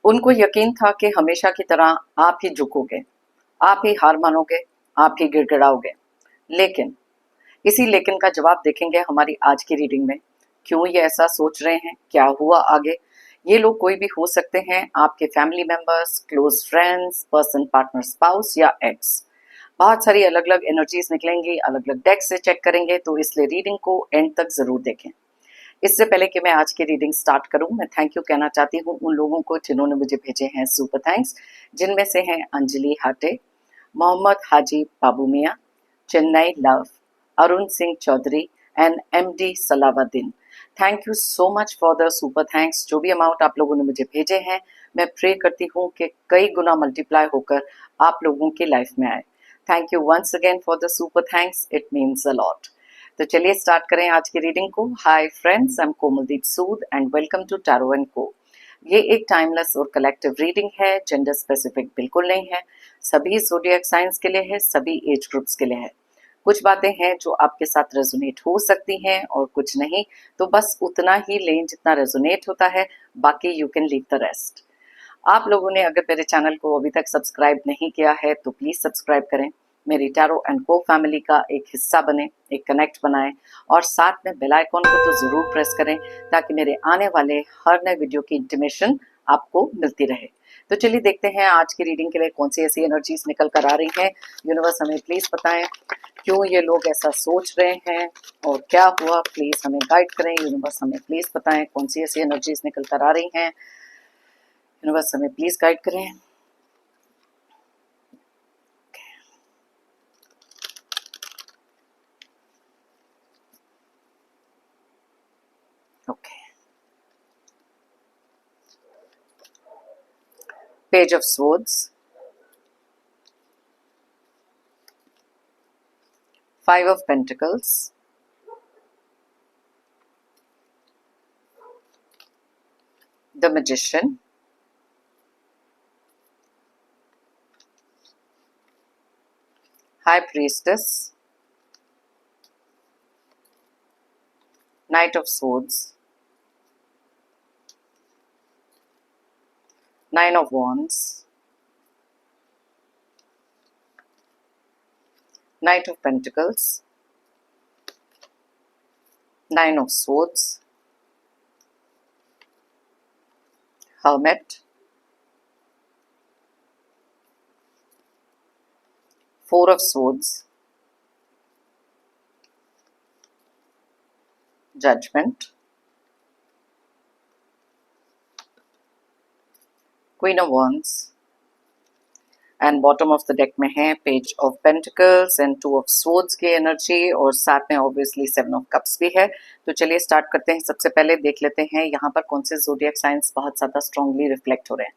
उनको यकीन था कि हमेशा की तरह आप ही झुकोगे, आप ही हार मानोगे, आप ही गिड़गिड़ाओगे। लेकिन इसी लेकिन का जवाब देखेंगे हमारी आज की रीडिंग में। क्यों ये ऐसा सोच रहे हैं, क्या हुआ आगे। ये लोग कोई भी हो सकते हैं, आपके family members, close friends, person, partner, spouse या एक्स। बहुत सारी अलग अलग एनर्जीज निकलेंगी, अलग अलग डेक से चेक करेंगे, तो इसलिए रीडिंग को एंड तक जरूर देखें। इससे पहले कि मैं आज की रीडिंग स्टार्ट करूं, मैं थैंक यू कहना चाहती हूं उन लोगों को जिन्होंने मुझे भेजे हैं सुपर थैंक्स, जिनमें से हैं अंजलि हाटे, Mohammad Haji Babu Miyan, Chennai love, Arun Singh Chaudhary and MD Salauddin. Thank you so much for the super thanks. जो भी अमाउंट आप लोगों ने मुझे भेजे हैं, मैं प्रे करती हूँ कि कई गुना मल्टीप्लाई होकर आप लोगों की लाइफ में आए। Thank you once again for the super thanks, it means a lot. तो चलिए स्टार्ट करें आज की रीडिंग को। Hi friends, I am Komaldeep Sood and welcome to tarot and co. ये एक टाइमलेस और कलेक्टिव रीडिंग है, जेंडर स्पेसिफिक बिल्कुल नहीं है। सभी ज़ोडिएक साइंस के लिए है, सभी एज ग्रुप्स के लिए है। कुछ बातें हैं जो आपके साथ रेजोनेट हो सकती हैं और कुछ नहीं, तो बस उतना ही लें जितना रेजोनेट होता है, बाकी you can leave the rest. आप लोगों ने अगर मेरे चैनल को अभी तक सब्सक्राइब नहीं किया है तो प्लीज सब्सक्राइब करें, मेरी टैरो एंड को फैमिली का एक हिस्सा बने, एक कनेक्ट बनाएं और साथ में बेल आइकॉन को तो जरूर प्रेस करें ताकि मेरे आने वाले हर नए वीडियो की इंटीमेशन आपको मिलती रहे। तो चलिए देखते हैं आज की रीडिंग के लिए कौन सी ऐसी एनर्जीज निकल कर आ रही हैं। यूनिवर्स हमें प्लीज बताएं क्यों ये लोग ऐसा सोच रहे हैं और क्या हुआ, प्लीज हमें गाइड करें। यूनिवर्स हमें प्लीज बताएं कौन सी ऐसी एनर्जीज निकल कर आ रही हैं। यूनिवर्स हमें प्लीज गाइड करें। Okay, page of swords, 5 of pentacles, the magician, high priestess, knight of swords, 9 of wands, knight of pentacles, 9 of swords, hermit, 4 of swords, judgment, queen of wands and bottom of the deck में है page of pentacles and 2 of swords की energy और साथ में obviously 7 of cups भी है। तो चलिए स्टार्ट करते हैं। सबसे पहले देख लेते हैं यहाँ पर कौन से ज़ोडिएक साइंस बहुत ज़्यादा स्ट्रांगली रिफ्लेक्ट हो रहे हैं।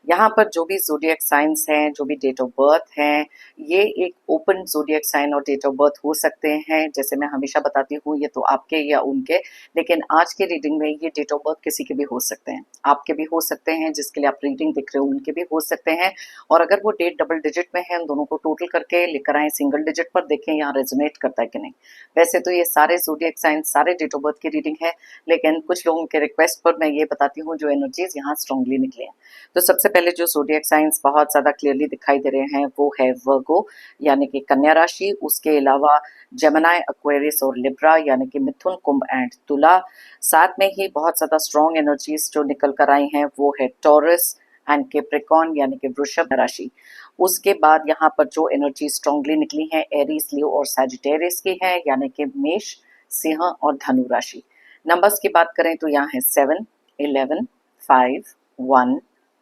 यहाँ पर जो भी ज़ोडिएक साइंस हैं, जो भी डेट ऑफ बर्थ हैं, ये एक ओपन ज़ोडिएक साइन और डेट ऑफ बर्थ हो सकते हैं। जैसे मैं हमेशा बताती हूँ, ये तो आपके या उनके, लेकिन आज की रीडिंग में ये डेट ऑफ बर्थ किसी के भी हो सकते हैं। आपके भी हो सकते हैं, जिसके लिए आप रीडिंग देख रहे हो उनके भी हो सकते हैं। और अगर वो डेट डबल डिजिट में है, उन दोनों को टोटल करके लेकर आए सिंगल डिजिट पर, देखें यहाँ रेजोनेट करता है कि नहीं। वैसे तो ये सारे ज़ोडिएक साइंस, सारे डेट ऑफ बर्थ की रीडिंग है, लेकिन कुछ लोगों के रिक्वेस्ट पर मैं ये बताती हूँ जो एनर्जीज यहाँ स्ट्रांगली निकले हैं। तो सबसे पहले जो ज़ोडिएक साइंस बहुत ज़्यादा क्लियरली दिखाई दे रहे हैं वो है वर्गो यानी कि कन्या राशि। उसके अलावा जेमिनी, एक्वेरियस और लिब्रा यानी कि मिथुन, कुंभ एंड तुला। साथ में ही बहुत ज़्यादा स्ट्रॉन्ग एनर्जीज जो निकल कर आई हैं वो है टॉरस एंड कैप्रिकॉर्न यानी कि वृषभ राशि। उसके बाद यहाँ पर जो एनर्जी स्ट्रांगली निकली है एरीज, लियो और सैजिटेरियस की है यानी कि मेष, सिंह और धनु राशि। नंबर्स की बात करें तो यहाँ है 7, 11, 5, 1,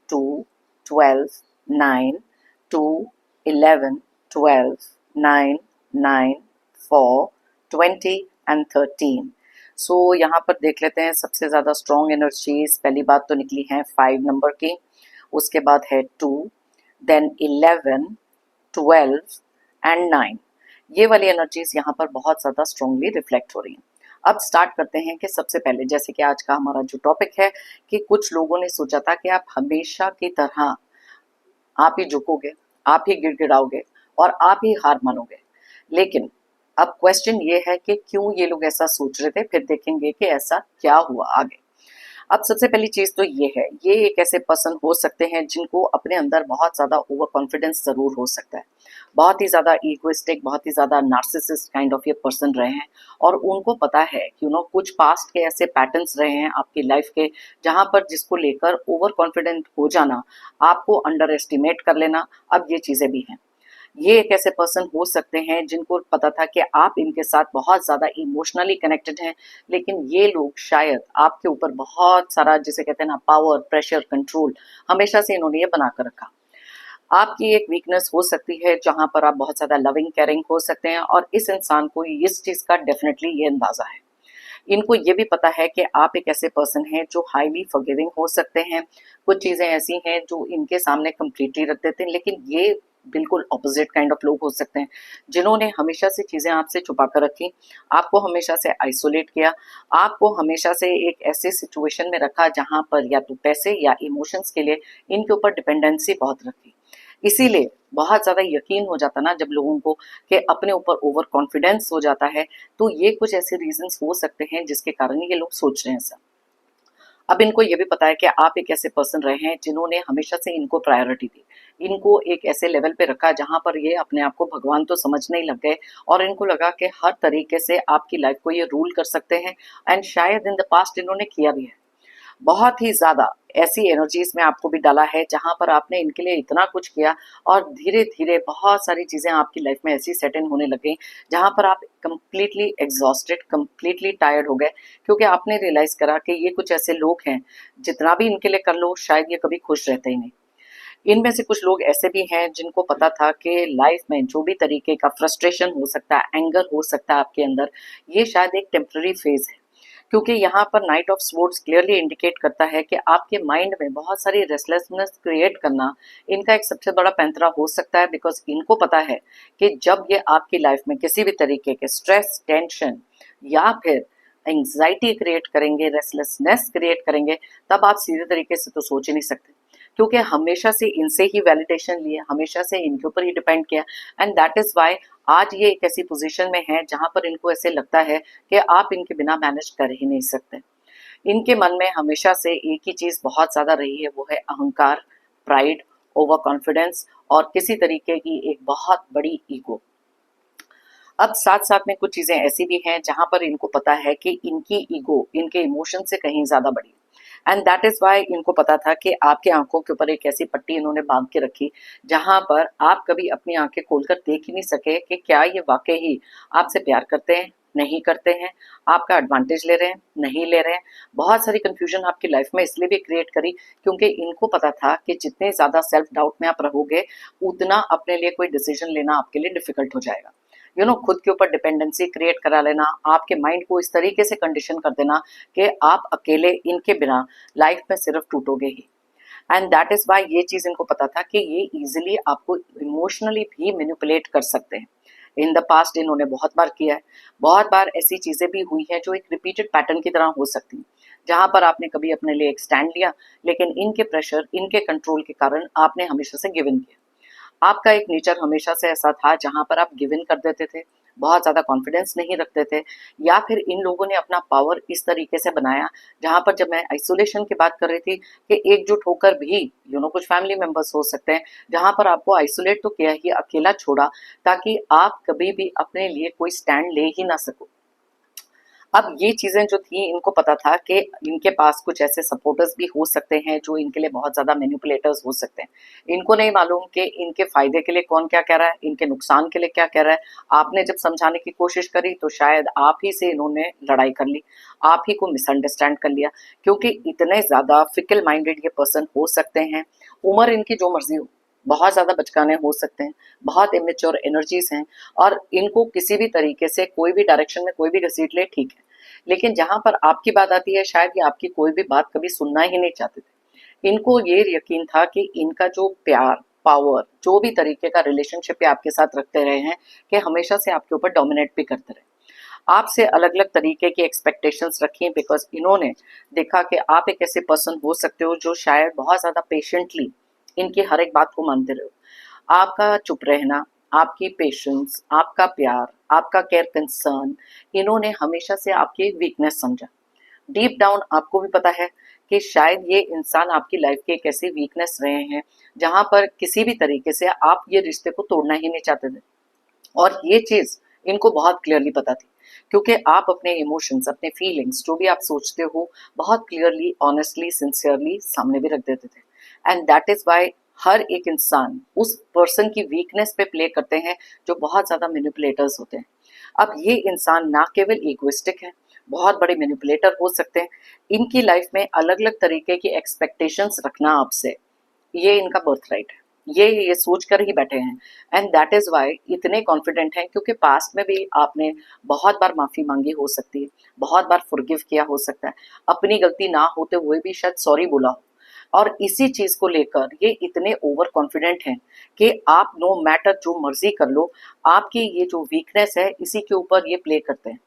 2, 12, 9, 2, 11, 12, 9, 9, 4, 20 एंड 13। सो यहाँ पर देख लेते हैं सबसे ज़्यादा स्ट्रॉन्ग एनर्जीज। पहली बात तो निकली है 5 नंबर की, उसके बाद है 2, देन 11, 12 एंड 9। ये वाली एनर्जीज यहाँ पर बहुत ज़्यादा स्ट्रांगली रिफ्लेक्ट हो रही हैं। अब स्टार्ट करते हैं कि सबसे पहले, जैसे कि आज का हमारा जो टॉपिक है कि कुछ लोगों ने सोचा था कि आप हमेशा की तरह आप ही झुकोगे, आप ही गिड़गिड़ाओगे और आप ही हार मानोगे। लेकिन अब क्वेश्चन ये है कि क्यों ये लोग ऐसा सोच रहे थे, फिर देखेंगे कि ऐसा क्या हुआ आगे। अब सबसे पहली चीज तो ये है, ये एक ऐसे पर्सन हो सकते हैं जिनको अपने अंदर बहुत ज्यादा ओवर कॉन्फिडेंस जरूर हो सकता है, बहुत ही ज्यादा ईगोइस्टिक, बहुत ही ज्यादा नार्सिसिस्ट काइंड ऑफ ये पर्सन रहे हैं, और उनको पता है कि कुछ पास्ट के ऐसे पैटर्न्स रहे हैं आपकी लाइफ के, जहां पर जिसको लेकर ओवर कॉन्फिडेंट हो जाना, आपको अंडर एस्टिमेट कर लेना, अब ये चीजें भी हैं। ये एक ऐसे पर्सन हो सकते हैं जिनको पता था कि आप इनके साथ बहुत ज़्यादा इमोशनली कनेक्टेड हैं, लेकिन ये लोग शायद आपके ऊपर बहुत सारा, जिसे कहते हैं ना, पावर, प्रेशर, कंट्रोल, हमेशा से इन्होंने ये बना कर रखा। आपकी एक वीकनेस हो सकती है जहां पर आप बहुत ज़्यादा लविंग केयरिंग हो सकते हैं, और इस इंसान को इस चीज़ का डेफिनेटली ये अंदाज़ा है। इनको ये भी पता है कि आप एक ऐसे पर्सन हैं जो हाईली फॉरगिविंग हो सकते हैं। कुछ चीज़ें ऐसी हैं जो इनके सामने कंप्लीटली रख देते हैं, लेकिन ये बिल्कुल ऑपोजिट काइंड ऑफ लोग हो सकते हैं, जिन्होंने हमेशा से चीज़ें आपसे छुपा कर रखी, आपको हमेशा से आइसोलेट किया, आपको हमेशा से एक ऐसे सिचुएशन में रखा जहाँ पर या तो पैसे या इमोशंस के लिए इनके ऊपर डिपेंडेंसी बहुत रखी। इसीलिए बहुत ज़्यादा यकीन हो जाता ना जब लोगों को कि अपने ऊपर ओवर कॉन्फिडेंस हो जाता है, तो ये कुछ ऐसे रीजंस हो सकते हैं जिसके कारण ये लोग सोच रहे हैं ऐसा। अब इनको ये भी पता है कि आप एक ऐसे पर्सन रहे हैं जिन्होंने हमेशा से इनको प्रायोरिटी दी, इनको एक ऐसे लेवल पे रखा जहां पर ये अपने आप को भगवान तो समझने ही लग गए, और इनको लगा कि हर तरीके से आपकी लाइफ को ये रूल कर सकते हैं, एंड शायद इन द पास्ट इन्होंने किया भी है। बहुत ही ज़्यादा ऐसी एनर्जीज में आपको भी डाला है जहां पर आपने इनके लिए इतना कुछ किया, और धीरे धीरे बहुत सारी चीज़ें आपकी लाइफ में ऐसी सेट इन होने लग गई जहां पर आप कंप्लीटली एग्जॉस्टेड, कंप्लीटली टायर्ड हो गए, क्योंकि आपने रियलाइज करा कि ये कुछ ऐसे लोग हैं, जितना भी इनके लिए कर लो शायद ये कभी खुश रहते ही नहीं। इनमें से कुछ लोग ऐसे भी हैं जिनको पता था कि लाइफ में जो भी तरीके का फ्रस्ट्रेशन हो सकता है, एंगर हो सकता है आपके अंदर, ये शायद एक टेम्पररी फेज है, क्योंकि यहाँ पर night of swords clearly indicate करता है कि आपके माइंड में बहुत सारी रेस्टलेसनेस क्रिएट करना इनका एक सबसे बड़ा पैंतरा हो सकता है, बिकॉज इनको पता है कि जब ये आपकी लाइफ में किसी भी तरीके के स्ट्रेस, टेंशन या फिर एंग्जाइटी क्रिएट करेंगे, रेस्टलेसनेस क्रिएट करेंगे, तब आप सीधे तरीके से तो सोच ही नहीं सकते, क्योंकि हमेशा से इनसे ही वैलिडेशन लिए, हमेशा से इनके ऊपर ही डिपेंड किया, एंड दैट इज वाई आज ये एक ऐसी पोजीशन में है जहां पर इनको ऐसे लगता है कि आप इनके बिना मैनेज कर ही नहीं सकते। इनके मन में हमेशा से एक ही चीज बहुत ज्यादा रही है, वो है अहंकार, प्राइड, ओवर कॉन्फिडेंस, और किसी तरीके की एक बहुत बड़ी ईगो। अब साथ साथ में कुछ चीजें ऐसी भी हैं जहां पर इनको पता है कि इनकी ईगो इनके इमोशन से कहीं ज्यादा बड़ी, एंड दैट इज वाई इनको पता था कि आपके आंखों के ऊपर एक ऐसी पट्टी इन्होंने बांध के रखी जहां पर आप कभी अपनी आंखें खोलकर देख ही नहीं सके कि क्या ये वाकई ही आपसे प्यार करते हैं, नहीं करते हैं, आपका एडवांटेज ले रहे हैं, नहीं ले रहे हैं। बहुत सारी कंफ्यूजन आपकी लाइफ में इसलिए भी क्रिएट करी क्योंकि इनको पता था कि जितने ज्यादा सेल्फ डाउट में आप रहोगे, उतना अपने लिए कोई डिसीजन लेना आपके लिए डिफिकल्ट हो जाएगा। खुद के ऊपर डिपेंडेंसी क्रिएट करा लेना, आपके माइंड को इस तरीके से कंडीशन कर देना कि आप अकेले इनके बिना लाइफ में सिर्फ टूटोगे ही, एंड दैट इज वाई ये चीज इनको पता था कि ये इजिली आपको इमोशनली भी मैनिपुलेट कर सकते हैं। इन द पास्ट इन्होंने बहुत बार किया है, बहुत बार ऐसी चीजें भी हुई हैं जो एक रिपीटेड पैटर्न की तरह हो सकती हैं, जहां पर आपने कभी अपने लिए एक स्टैंड लिया, लेकिन इनके प्रेशर, इनके कंट्रोल के कारण आपने हमेशा से गिव इन किया। आपका एक नेचर हमेशा से ऐसा था जहां पर आप गिव इन कर देते थे, बहुत ज्यादा कॉन्फिडेंस नहीं रखते थे, या फिर इन लोगों ने अपना पावर इस तरीके से बनाया जहां पर, जब मैं आइसोलेशन की बात कर रही थी कि एकजुट होकर भी कुछ फैमिली मेंबर्स हो सकते हैं जहां पर आपको आइसोलेट तो किया ही, अकेला छोड़ा, ताकि आप कभी भी अपने लिए कोई स्टैंड ले ही ना सको। अब ये चीजें जो थी इनको पता था कि इनके पास कुछ ऐसे सपोर्टर्स भी हो सकते हैं जो इनके लिए बहुत ज्यादा मैनिपुलेटर्स हो सकते हैं। इनको नहीं मालूम कि इनके फायदे के लिए कौन क्या कह रहा है, इनके नुकसान के लिए क्या कह रहा है। आपने जब समझाने की कोशिश करी तो शायद आप ही से इन्होंने लड़ाई कर ली, आप ही को मिसअंडरस्टैंड कर लिया, क्योंकि इतने ज्यादा फिकल माइंडेड ये पर्सन हो सकते हैं। उम्र इनकी जो मर्जी हो, बहुत ज्यादा बचकाने हो सकते हैं, बहुत इमेच्योर एनर्जीज हैं, और इनको किसी भी तरीके से कोई भी डायरेक्शन में कोई भी घसीट ले ठीक है, लेकिन जहां पर आपकी बात आती है शायद ये आपकी कोई भी बात कभी सुनना ही नहीं चाहते थे। इनको ये यकीन था कि इनका जो प्यार, पावर, जो भी तरीके का रिलेशनशिप आपके साथ रखते रहे हैं, कि हमेशा से आपके ऊपर डोमिनेट भी करते रहे, आपसे अलग अलग तरीके की एक्सपेक्टेशंस रखी हैं, बिकॉज इन्होंने देखा कि आप एक ऐसे पर्सन हो सकते हो जो शायद बहुत ज्यादा पेशेंटली इनकी हर एक बात को मानते रहो। आपका चुप रहना, आपकी पेशेंस, आपका प्यार, आपका केयर, कंसर्न, इन्होंने हमेशा से आपकी वीकनेस समझा। डीप डाउन आपको भी पता है कि शायद ये इंसान आपकी लाइफ के एक ऐसी वीकनेस रहे हैं जहां पर किसी भी तरीके से आप ये रिश्ते को तोड़ना ही नहीं चाहते थे, और ये चीज इनको बहुत क्लियरली पता थी, क्योंकि आप अपने इमोशंस, अपने फीलिंग्स, जो भी आप सोचते हो, बहुत क्लियरली, ऑनेस्टली, सिंसियरली सामने भी रख देते थे। एंड दैट इज वाई हर एक इंसान उस पर्सन की वीकनेस पे प्ले करते हैं जो बहुत ज्यादा मैनिपुलेटर्स होते हैं। अब ये इंसान ना केवल इगोइस्टिक है, बहुत बड़े मैनिपुलेटर हो सकते हैं। इनकी लाइफ में अलग अलग तरीके की एक्सपेक्टेशंस रखना आपसे, ये इनका बर्थ राइट है, ये सोच कर ही बैठे हैं। एंड दैट इज वाई इतने कॉन्फिडेंट हैं, क्योंकि पास्ट में भी आपने बहुत बार माफी मांगी हो सकती है, बहुत बार फॉरगिव किया हो सकता है, अपनी गलती ना होते हुए भी शायद सॉरी बोला हो, और इसी चीज को लेकर ये इतने ओवर कॉन्फिडेंट हैं कि आप नो मैटर जो मर्जी कर लो, आपकी ये जो वीकनेस है इसी के ऊपर ये प्ले करते हैं।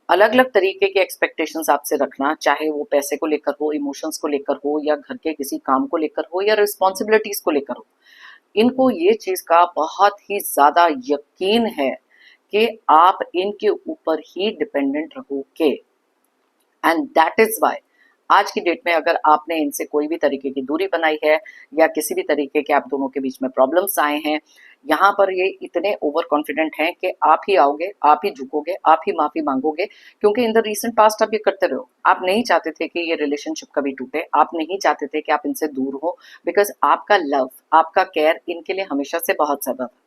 अलग अलग तरीके के एक्सपेक्टेशंस आपसे रखना, चाहे वो पैसे को लेकर हो, इमोशंस को लेकर हो, या घर के किसी काम को लेकर हो, या रिस्पॉन्सिबिलिटीज को लेकर हो, इनको ये चीज का बहुत ही ज्यादा यकीन है कि आप इनके ऊपर ही डिपेंडेंट रहोगे। एंड दैट इज वाई आज की डेट में अगर आपने इनसे कोई भी तरीके की दूरी बनाई है, या किसी भी तरीके के आप दोनों के बीच में प्रॉब्लम्स आए हैं, यहाँ पर ये इतने ओवर कॉन्फिडेंट हैं कि आप ही आओगे, आप ही झुकोगे, आप ही माफी मांगोगे, क्योंकि इन द रीसेंट पास्ट आप ये करते रहो। आप नहीं चाहते थे कि ये रिलेशनशिप कभी टूटे, आप नहीं चाहते थे कि आप इनसे दूर हो, बिकॉज आपका लव, आपका केयर इनके लिए हमेशा से बहुत ज्यादा था।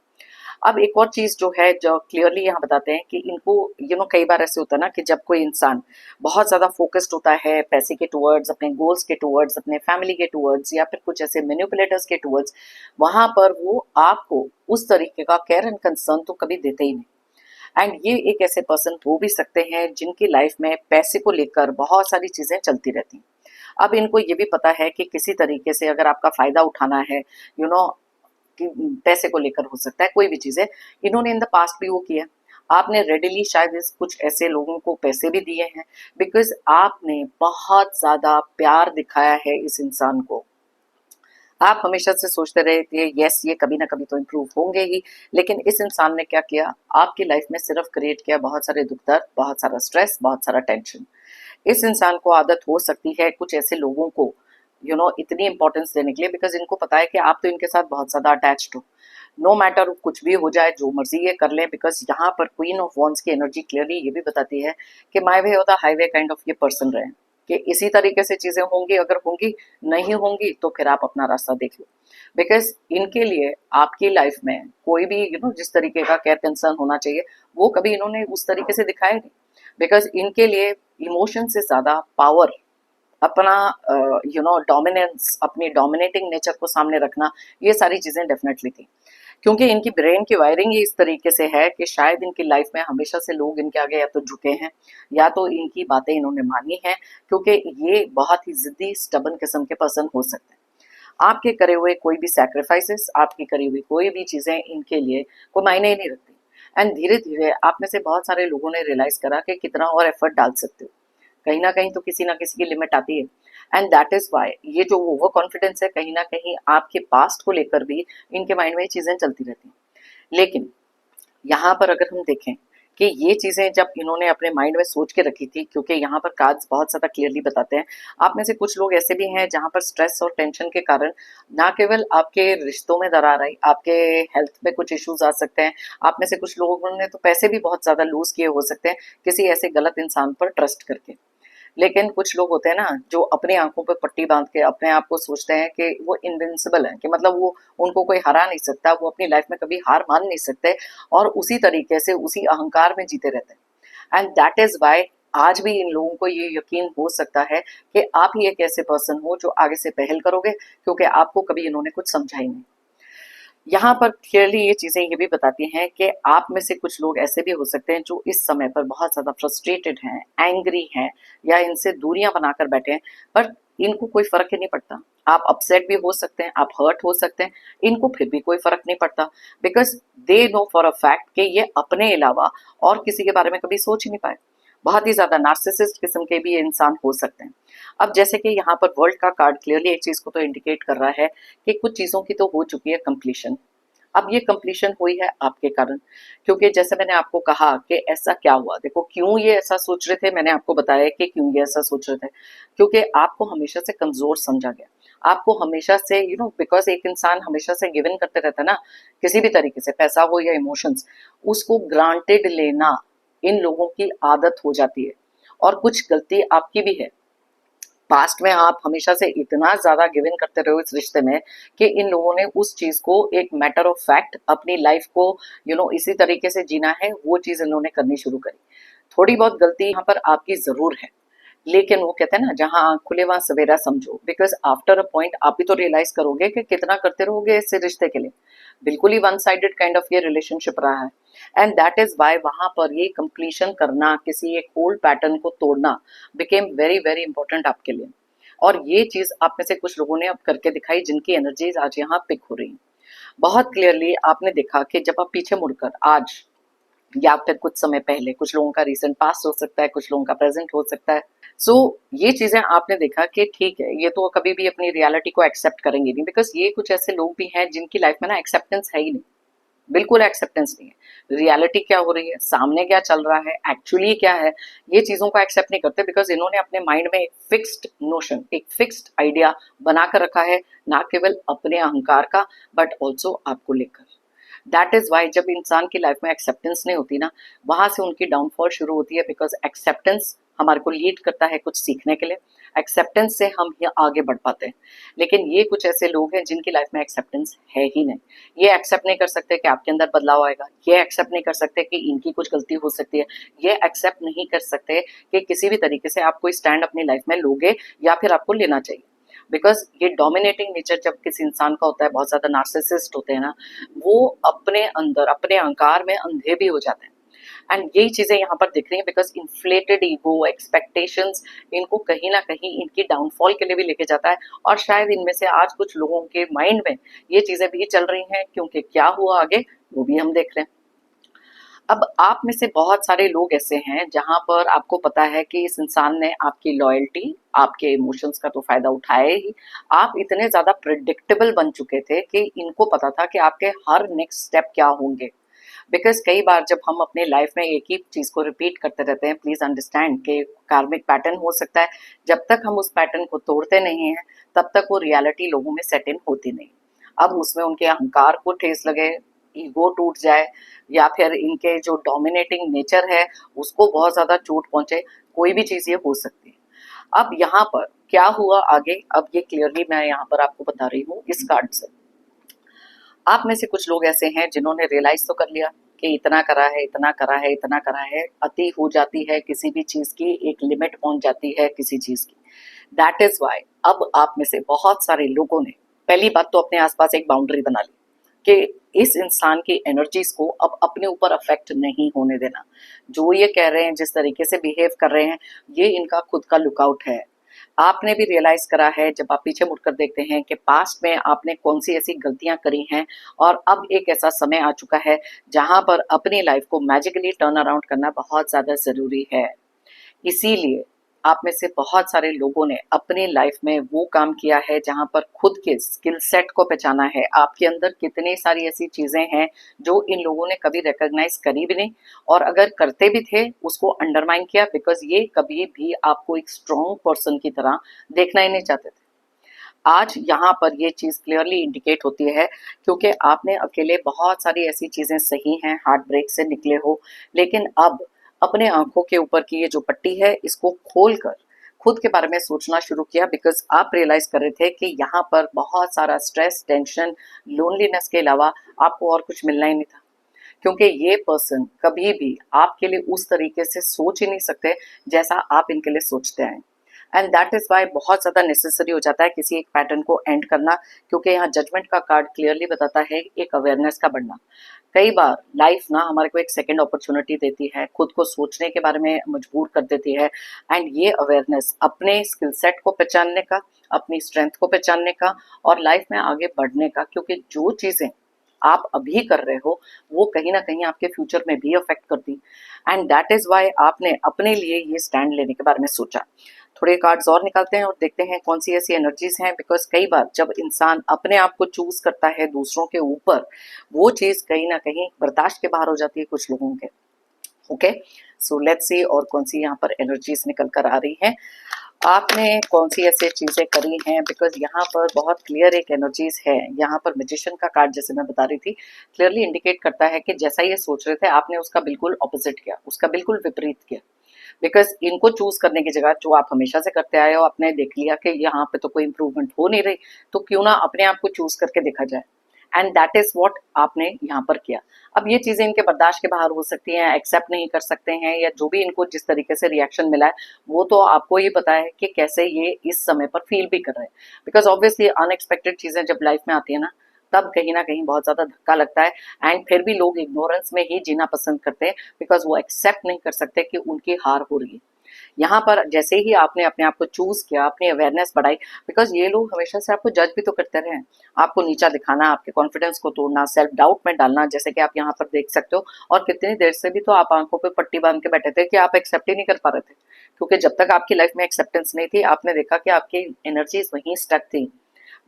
अब एक और चीज जो है, जो क्लियरली यहाँ बताते हैं कि इनको कई बार ऐसे होता है ना कि जब कोई इंसान बहुत ज्यादा फोकस्ड होता है पैसे के टुवर्ड्स, अपने गोल्स के टुवर्ड्स, अपने फैमिली के टुवर्ड्स, या फिर कुछ ऐसे मैनिपुलेटर्स के टुवर्ड्स, वहां पर वो आपको उस तरीके का केयर एंड कंसर्न तो कभी देते ही नहीं। एंड ये एक ऐसे पर्सन हो भी सकते हैं जिनकी लाइफ में पैसे को लेकर बहुत सारी चीजें चलती रहती हैं। अब इनको ये भी पता है कि किसी तरीके से अगर आपका फायदा उठाना है, यू नो कि पैसे को लेकर हो सकता है, कोई भी चीज है, इन्होंने इन द पास्ट भी वो किया। आपने रेडिली शायद कुछ ऐसे लोगों को पैसे भी दिए हैं, बिकॉज आपने बहुत ज्यादा प्यार दिखाया है इस इंसान को। आप हमेशा से सोचते रहे थे यस ये कभी ना कभी तो इम्प्रूव होंगे ही, लेकिन इस इंसान ने क्या किया, आपकी लाइफ में सिर्फ क्रिएट किया बहुत सारे दुख दर्द, बहुत सारा स्ट्रेस, बहुत सारा टेंशन। इस इंसान को आदत हो सकती है कुछ ऐसे लोगों को इतनी इंपॉर्टेंस देने के लिए, बिकॉज इनको पता है कि आप तो इनके साथ बहुत ज्यादा अटैच्ड हो, नो मैटर कुछ भी हो जाए, जो मर्जी ये कर लें, बिकॉज यहाँ पर क्वीन ऑफ वॉन्ड्स की एनर्जी क्लियरली ये भी बताती है कि my way the highway kind of ये पर्सन रहे, कि इसी तरीके से चीजें होंगी, अगर होंगी, नहीं होंगी तो फिर आप अपना रास्ता देख लो। बिकॉज इनके लिए आपकी लाइफ में कोई भी जिस तरीके का केयर कंसर्न होना चाहिए वो कभी इन्होंने उस तरीके से दिखाया नहीं, बिकॉज इनके लिए इमोशन से ज्यादा पावर, अपना डोमिनेंस, अपनी डोमिनेटिंग नेचर को सामने रखना, ये सारी चीजें डेफिनेटली थी, क्योंकि इनकी ब्रेन की वायरिंग ही इस तरीके से है कि शायद इनकी लाइफ में हमेशा से लोग इनके आगे या तो झुके हैं, या तो इनकी बातें इन्होंने मानी हैं, क्योंकि ये बहुत ही जिद्दी, स्टबन किस्म के पर्सन हो सकते हैं। आपके करे हुए कोई भी सैक्रिफाइसेस, आपकी करी हुई कोई भी चीजें इनके लिए कोई मायने ही नहीं रखती। एंड धीरे धीरे आप में से बहुत सारे लोगों ने रियलाइज करा कि कितना और एफर्ट डाल सकते हो, कहीं ना कहीं तो किसी ना किसी की लिमिट आती है। एंड दैट इज वाई ये जो ओवर कॉन्फिडेंस है, कहीं ना कहीं आपके पास्ट को लेकर भी इनके माइंड में ये चीजें चलती रहती हैं। लेकिन यहाँ पर अगर हम देखें कि ये चीजें जब इन्होंने अपने माइंड में सोच के रखी थी, क्योंकि यहाँ पर कार्ड्स बहुत ज्यादा क्लियरली बताते हैं, आप में से कुछ लोग ऐसे भी हैं जहाँ पर स्ट्रेस और टेंशन के कारण ना केवल आपके रिश्तों में दरार आई, आपके हेल्थ में कुछ इश्यूज आ सकते हैं, आप में से कुछ लोगों ने तो पैसे भी बहुत ज्यादा लूज किए हो सकते हैं किसी ऐसे गलत इंसान पर ट्रस्ट करके। लेकिन कुछ लोग होते हैं ना जो अपनी आंखों पे पट्टी बांध के अपने आप को सोचते हैं कि वो इनविंसिबल है, कि मतलब वो, उनको कोई हरा नहीं सकता, वो अपनी लाइफ में कभी हार मान नहीं सकते, और उसी तरीके से उसी अहंकार में जीते रहते हैं। एंड दैट इज वाई आज भी इन लोगों को ये यकीन हो सकता है कि आप ही एक ऐसे पर्सन हो जो आगे से पहल करोगे, क्योंकि आपको कभी इन्होंने कुछ समझा ही नहीं। यहाँ पर क्लियरली ये चीजें ये भी बताती हैं कि आप में से कुछ लोग ऐसे भी हो सकते हैं जो इस समय पर बहुत ज्यादा फ्रस्ट्रेटेड हैं, एंग्री हैं, या इनसे दूरियां बनाकर बैठे हैं, पर इनको कोई फर्क ही नहीं पड़ता। आप अपसेट भी हो सकते हैं, आप हर्ट हो सकते हैं, इनको फिर भी कोई फर्क नहीं पड़ता, because they know for a fact कि ये अपने अलावा और किसी के बारे में कभी सोच ही नहीं पाए। बहुत ही ज्यादा नार्सिसिस्ट किस्म के भी ये इंसान हो सकते हैं। अब जैसे कि यहाँ पर वर्ल्ड का कार्ड क्लियरली एक चीज को तो इंडिकेट कर रहा है कि कुछ चीजों की तो हो चुकी है कंप्लीशन, अब ये कंप्लीशन हुई है आपके कारण, क्योंकि जैसे मैंने आपको कहा कि ऐसा क्या हुआ, देखो क्यों ये ऐसा सोच रहे थे, मैंने आपको बताया कि क्यों ये ऐसा सोच रहे थे, क्योंकि आपको हमेशा से कमजोर समझा गया, आपको हमेशा से बिकॉज एक इंसान हमेशा से गिवन करते रहता है ना, किसी भी तरीके से, पैसा हो या इमोशंस, उसको ग्रांटेड लेना इन लोगों की आदत हो जाती है। और कुछ गलती आपकी भी है, पास्ट में आप हमेशा से इतना ज्यादा गिवन करते रहे हो इस रिश्ते में कि इन लोगों ने उस चीज को एक मैटर ऑफ फैक्ट अपनी लाइफ को इसी तरीके से जीना है, वो चीज इन्होंने करनी शुरू करी। थोड़ी बहुत गलती यहाँ पर आपकी जरूर है, लेकिन वो कहते हैं ना, जहां आंख खुले वहां सवेरा समझो, बिकॉज आफ्टर अ पॉइंट आप भी तो रियलाइज करोगे कि कितना करते रहोगे इस रिश्ते के लिए। बिल्कुल ही वन साइडेड काइंड ऑफ ये रिलेशनशिप रहा है, एंड दैट इज वाई वहां पर ये कंप्लीशन करना, किसी एक ओल्ड पैटर्न को तोड़ना बिकेम वेरी वेरी इंपॉर्टेंट आपके लिए। और ये चीज आप में से कुछ लोगों ने अब करके दिखाई, जिनकी एनर्जीज आज यहाँ पिक हो रही हैं। बहुत क्लियरली आपने देखा कि जब आप पीछे मुड़कर आज या फिर कुछ समय पहले, कुछ लोगों का रिसेंट पास्ट हो सकता है, कुछ लोगों का प्रेजेंट हो सकता है, सो ये चीजें आपने देखा कि ठीक है, ये तो कभी भी अपनी रियलिटी को एक्सेप्ट करेंगे नहीं, बिकॉज ये कुछ ऐसे लोग भी हैं जिनकी लाइफ में ना एक्सेप्टेंस है ही नहीं, बिल्कुल एक्सेप्टेंस नहीं है। रियलिटी क्या हो रही है, सामने क्या चल रहा है, एक्चुअली क्या है, ये चीजों को एक्सेप्ट नहीं करते, बिकॉज इन्होंने अपने माइंड में एक फिक्स्ड नोशन, एक फिक्स्ड आइडिया बनाकर रखा है, ना केवल अपने अहंकार का बट ऑल्सो आपको लेकर। दैट इज वाई जब इंसान की लाइफ में एक्सेप्टेंस नहीं होती ना, वहां से उनकी डाउनफॉल शुरू होती है, बिकॉज एक्सेप्टेंस हमारे को लीड करता है कुछ सीखने के लिए, एक्सेप्टेंस से हम ये आगे बढ़ पाते हैं। लेकिन ये कुछ ऐसे लोग हैं जिनकी लाइफ में एक्सेप्टेंस है ही नहीं, ये एक्सेप्ट नहीं कर सकते कि आपके अंदर बदलाव आएगा, ये एक्सेप्ट नहीं कर सकते कि इनकी कुछ गलती हो सकती है, ये एक्सेप्ट नहीं कर सकते कि किसी भी तरीके से आप कोई स्टैंड अपनी लाइफ में लोगे या फिर आपको लेना चाहिए। बिकॉज ये डोमिनेटिंग नेचर जब किसी इंसान का होता है, बहुत ज्यादा नार्सिसिस्ट होते हैं ना, वो अपने अंदर अपने अहंकार में अंधे भी हो जाते हैं। एंड यही चीजें यहाँ पर दिख रही हैं, बिकॉज इन्फ्लेटेड ईगो, एक्सपेक्टेशंस इनको कहीं ना कहीं इनकी डाउनफॉल के लिए भी लेके जाता है। और शायद इनमें से आज कुछ लोगों के माइंड में ये चीजें भी चल रही हैं, क्योंकि क्या हुआ आगे वो भी हम देख रहे हैं। अब आप में से बहुत सारे लोग ऐसे हैं जहां पर आपको पता है कि इस इंसान ने आपकी लॉयल्टी, आपके इमोशंस का तो फायदा उठाया ही, आप इतने ज्यादा प्रिडिक्टेबल बन चुके थे कि इनको पता था कि आपके हर नेक्स्ट स्टेप क्या होंगे। बिकॉज कई बार जब हम अपने लाइफ में एक ही चीज को रिपीट करते रहते हैं, प्लीज अंडरस्टैंड कि कार्मिक पैटर्न हो सकता है, जब तक हम उस पैटर्न को तोड़ते नहीं हैं तब तक वो रियलिटी लोगों में सेट इन होती नहीं। अब उसमें उनके अहंकार को ठेस लगे, ईगो टूट जाए, या फिर इनके जो डोमिनेटिंग नेचर है उसको बहुत ज्यादा चोट पहुंचे, कोई भी चीज ये हो सकती है। अब यहाँ पर क्या हुआ आगे, अब ये क्लियरली मैं यहाँ पर आपको बता रही हूँ इस कार्ड से। आप में से कुछ लोग ऐसे हैं जिन्होंने रियलाइज तो कर लिया कि इतना करा है, इतना करा है, इतना करा है, अति हो जाती है किसी भी चीज की, एक लिमिट पहुंच जाती है किसी चीज की। दैट इज वाई अब आप में से बहुत सारे लोगों ने पहली बात तो अपने आसपास एक बाउंड्री बना ली कि इस इंसान की एनर्जीज को अब अपने ऊपर अफेक्ट नहीं होने देना। जो ये कह रहे हैं, जिस तरीके से बिहेव कर रहे हैं, ये इनका खुद का लुकआउट है। आपने भी रियलाइज करा है जब आप पीछे मुड़कर देखते हैं कि पास्ट में आपने कौन सी ऐसी गलतियां करी हैं, और अब एक ऐसा समय आ चुका है जहां पर अपनी लाइफ को मैजिकली टर्न अराउंड करना बहुत ज्यादा जरूरी है। इसीलिए आप में से बहुत सारे लोगों ने अपनी लाइफ में वो काम किया है जहां पर खुद के स्किल सेट को पहचाना है। आपके अंदर कितनी सारी ऐसी चीजें हैं जो इन लोगों ने कभी रिकॉग्नाइज करी भी नहीं, और अगर करते भी थे उसको अंडरमाइन किया, बिकॉज ये कभी भी आपको एक स्ट्रॉन्ग पर्सन की तरह देखना ही नहीं चाहते थे। आज यहाँ पर ये चीज क्लियरली इंडिकेट होती है, क्योंकि आपने अकेले बहुत सारी ऐसी चीजें सही हैं, हार्ट ब्रेक से निकले हो, लेकिन अब अपने आंखों के ऊपर की ये जो पट्टी है इसको खोलकर खुद के बारे में सोचना शुरू किया, बिकॉज आप रियलाइज कर रहे थे कि यहाँ पर बहुत सारा स्ट्रेस, टेंशन, लोनलीनेस के अलावा आपको और कुछ मिलना ही नहीं था। क्योंकि ये पर्सन कभी भी आपके लिए उस तरीके से सोच ही नहीं सकते जैसा आप इनके लिए सोचते हैं। एंड दैट इज वाई बहुत ज्यादा नेसेसरी हो जाता है किसी एक पैटर्न को एंड करना, क्योंकि यहाँ जजमेंट का कार्ड क्लियरली बताता है एक अवेयरनेस का बढ़ना। कई बार लाइफ ना हमारे को एक सेकेंड अपॉर्चुनिटी देती है, खुद को सोचने के बारे में मजबूर कर देती है, एंड ये अवेयरनेस अपने स्किल सेट को पहचानने का, अपनी स्ट्रेंथ को पहचानने का और लाइफ में आगे बढ़ने का, क्योंकि जो चीजें आप अभी कर रहे हो वो कहीं ना कहीं आपके फ्यूचर में भी अफेक्ट करती। एंड दैट इज वाई आपने अपने लिए ये स्टैंड लेने के बारे में सोचा। थोड़े कार्ड्स और निकालते हैं और देखते हैं कौन सी ऐसी एनर्जीज हैं, बिकॉज कई बार जब इंसान अपने आप को चूज करता है दूसरों के ऊपर, वो चीज कहीं ना कहीं बर्दाश्त के बाहर हो जाती है कुछ लोगों के। ओके, सो लेट्स सी और कौन सी यहाँ पर एनर्जीज निकल कर आ रही हैं, आपने कौन सी ऐसी चीजें करी हैं, बिकॉज यहाँ पर बहुत क्लियर एक एनर्जीज है। यहाँ पर मैजिशियन का कार्ड जैसे मैं बता रही थी क्लियरली इंडिकेट करता है कि जैसा ये सोच रहे थे आपने उसका बिल्कुल ऑपोजिट किया, उसका बिल्कुल विपरीत किया। बिकॉज इनको चूज करने की जगह जो आप हमेशा से करते आए हो, आपने देख लिया कि यहाँ पे तो कोई इंप्रूवमेंट हो नहीं रही, तो क्यों ना अपने आप को चूज करके देखा जाए, एंड दैट इज व्हाट आपने यहाँ पर किया। अब ये चीजें इनके बर्दाश्त के बाहर हो सकती हैं, एक्सेप्ट नहीं कर सकते हैं, या जो भी इनको जिस तरीके से रिएक्शन मिला है वो तो आपको ही पता है कि कैसे ये इस समय पर फील भी कर रहे हैं। बिकॉज ऑब्वियसली अनएक्सपेक्टेड चीजें जब लाइफ में आती है ना, तब कहीं ना कहीं बहुत ज्यादा धक्का लगता है, एंड फिर भी लोग इग्नोरेंस में ही जीना पसंद करते हैं, बिकॉज वो एक्सेप्ट नहीं कर सकते कि उनकी हार हो रही है। यहाँ पर जैसे ही आपने अपने आप को चूज किया, अपनी अवेयरनेस बढ़ाई, बिकॉज ये लोग हमेशा से आपको जज भी तो करते रहे हैं, आपको नीचा दिखाना, आपके कॉन्फिडेंस को तोड़ना, सेल्फ डाउट में डालना, जैसे कि आप यहाँ पर देख सकते हो। और कितनी देर से भी तो आप आंखों पे पट्टी बांध के बैठे थे कि आप एक्सेप्ट ही नहीं कर पा रहे थे, क्योंकि जब तक आपकी लाइफ में एक्सेप्टेंस नहीं थी, आपने देखा कि आपकी एनर्जीज वहीं स्टक थी।